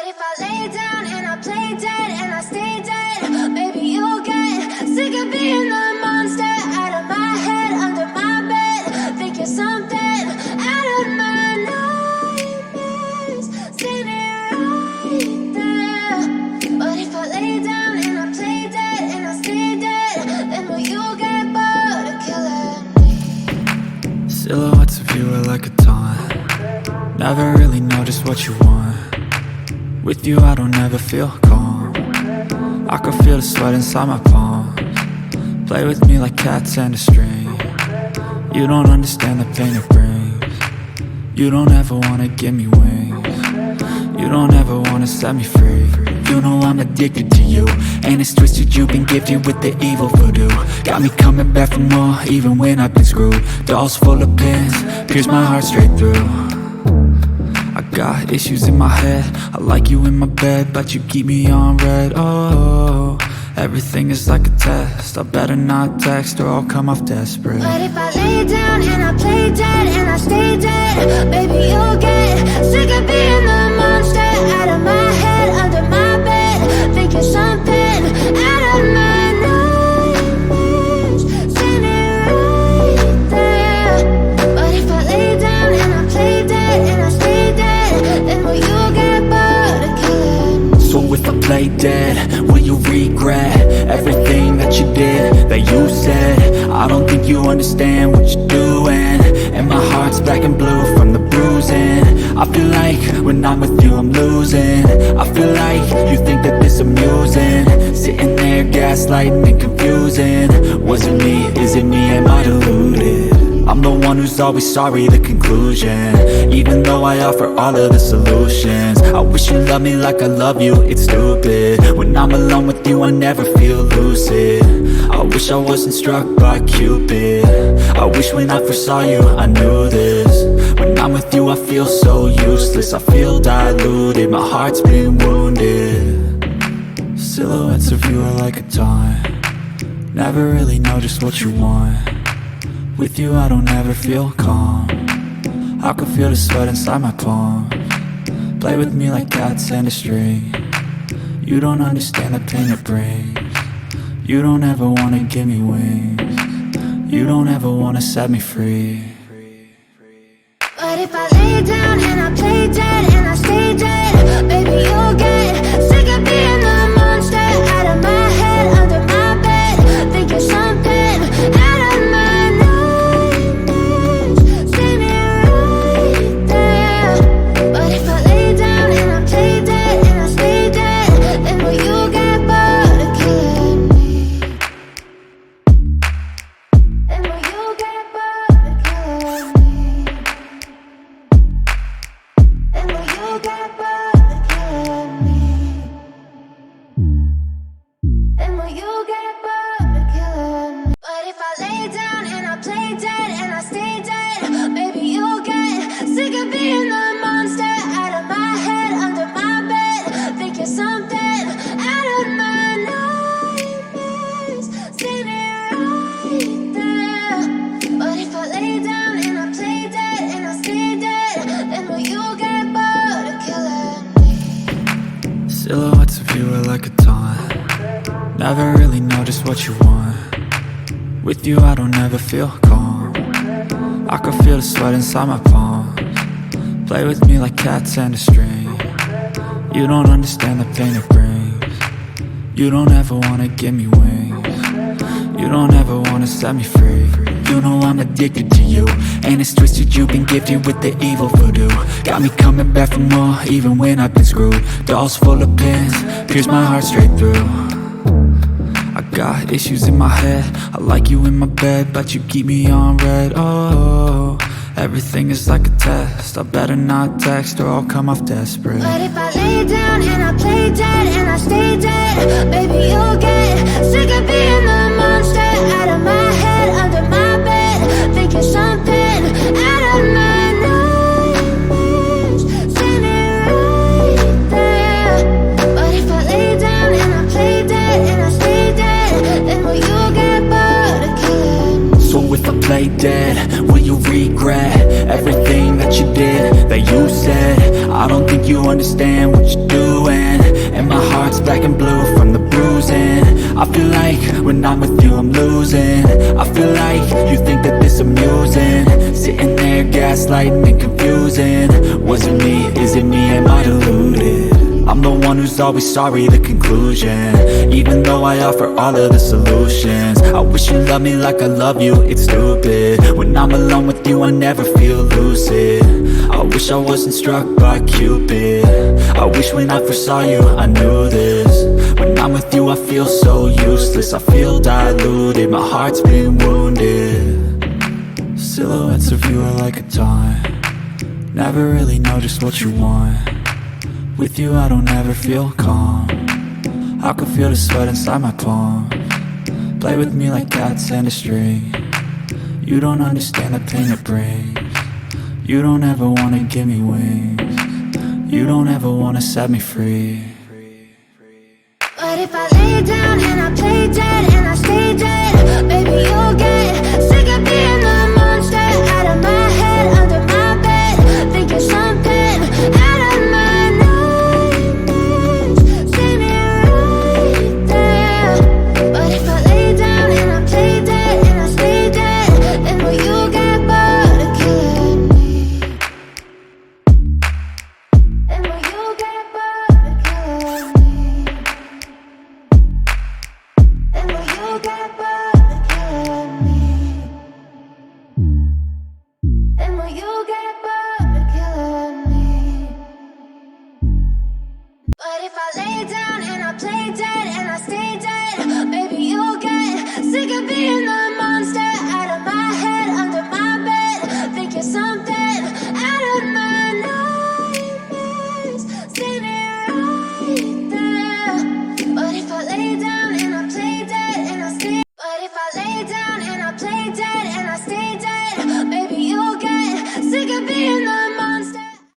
if I lay down and I play dead and I stay dead, maybe you'll get sick of being the monster out of my head, under my bed. Think you're something out of my nightmares, standing right there. But if I lay down and I play dead and I stay dead, then will you get bored of killing me? Silhouettes of you are like a taunt. Never really know just what you want. With you I don't ever feel calm. I can feel the sweat inside my palms. Play with me like cats and a string. You don't understand the pain it brings. You don't ever wanna give me wings. You don't ever wanna set me free. You know I'm addicted to you, and it's twisted, you've been gifted with the evil voodoo. Got me coming back for more, even when I've been screwed. Dolls full of pins, pierce my heart straight through. I got issues in my head, I like you in my bed, but you keep me on red. Oh, everything is like a test, I better not text or I'll come off desperate. But if I lay down and I play dead and I stay dead, baby you'll get sick of being the monster out of my head, under my bed. Think you're something out of my nightmares, standing right there. But if I lay down and I play dead and I stay dead, then will you get bored of killing me? So if I play dead, will you regret everything that you did, that you said? I don't think you understand what you're doing, and my heart's black and blue from the bruising. I feel like when I'm with you I'm losing. I feel like you think that this amusing, sitting there gaslighting and confusing. Was it me? Is it me? Am I deluded? I'm the one who's always sorry, the conclusion. Even though I offer all of the solutions, I wish you loved me like I love you, it's stupid. When I'm alone with you I never feel lucid. I wish I wasn't struck by Cupid. I wish when I first saw you I knew this. When I'm with you I feel so useless, I feel diluted, my heart's been wounded. Silhouettes of you are like a taunt. Never really know just what you want. With you I don't ever feel calm. I can feel the sweat inside my palms. Play with me like cats and a string. You don't understand the pain it brings. You don't ever wanna give me wings. You don't ever wanna set me free. But if I lay down and I play dead and I stay dead, baby you'll get sick of being the monster out of my head, under my bed. Think you're something out of my nightmares, standing right there. But if I lay down and I play dead and I stay dead, then will you get bored of killing me? Then will you get bored of killing me? And will you get bored of killing me? And will you get bored of killing me? But if I lay down and I play dead and I stay dead, maybe you'll get sick of being the monster out of my head, under my bed. Think you're something out of my nightmares, standing right there. But if I lay down and I play dead and I stay dead, then will you get bored of killing me? Silhouettes of you are like a taunt. Never really know just what you want. With you I don't ever feel calm. I can feel the sweat inside my palms. Play with me like cats and a string. You don't understand the pain it brings. You don't ever wanna give me wings. You don't ever wanna set me free. You know I'm addicted to you, and it's twisted, you've been gifted with the evil voodoo. Got me coming back for more, even when I've been screwed. Dolls full of pins, pierce my heart straight through. I got issues in my head, I like you in my bed, but you keep me on red. Oh, everything is like a test, I better not text or I'll come off desperate. But if I lay down and I play dead and I stay dead, baby you'll get sick of being the monster out of my head, under my bed. Think you're something out of my nightmares, standing right there. But if I lay down and I play dead and I stay dead, then will you get bored of killing me? So if I play dead, will you regret everything that you did, that you said? I don't think you understand what you're doing. heart's black and blue from the bruising. I feel like when I'm with you I'm losing. I feel like you think that this amusing, sitting there gaslighting and confusing. Was it me? Is it me? Am I deluded? I'm the one who's always sorry, the conclusion. Even though I offer all of the solutions, I wish you loved me like I love you, it's stupid. When I'm alone with you I never feel lucid. I wish I wasn't struck by Cupid. I wish when I first saw you I knew this. When I'm with you I feel so useless, I feel diluted, my heart's been wounded. Silhouettes of you are like a taunt, never really know just what you want. With you I don't ever feel calm, I can feel the sweat inside my palm. Play with me like cats and a string, you don't understand the pain it brings. You don't ever wanna give me wings, you don't ever wanna set me free. But if I lay down and I play dead and I stay dead, maybe you'll get sick of being the monster out of my head, under my bed, thinking something out of my nightmares. See me right there. But if I lay down and I play dead and I stay dead, then will you get bored of killing me? Then will you get bored of killing me? And will you get bored of killing me? And will you get bored of killing me? But if I lay down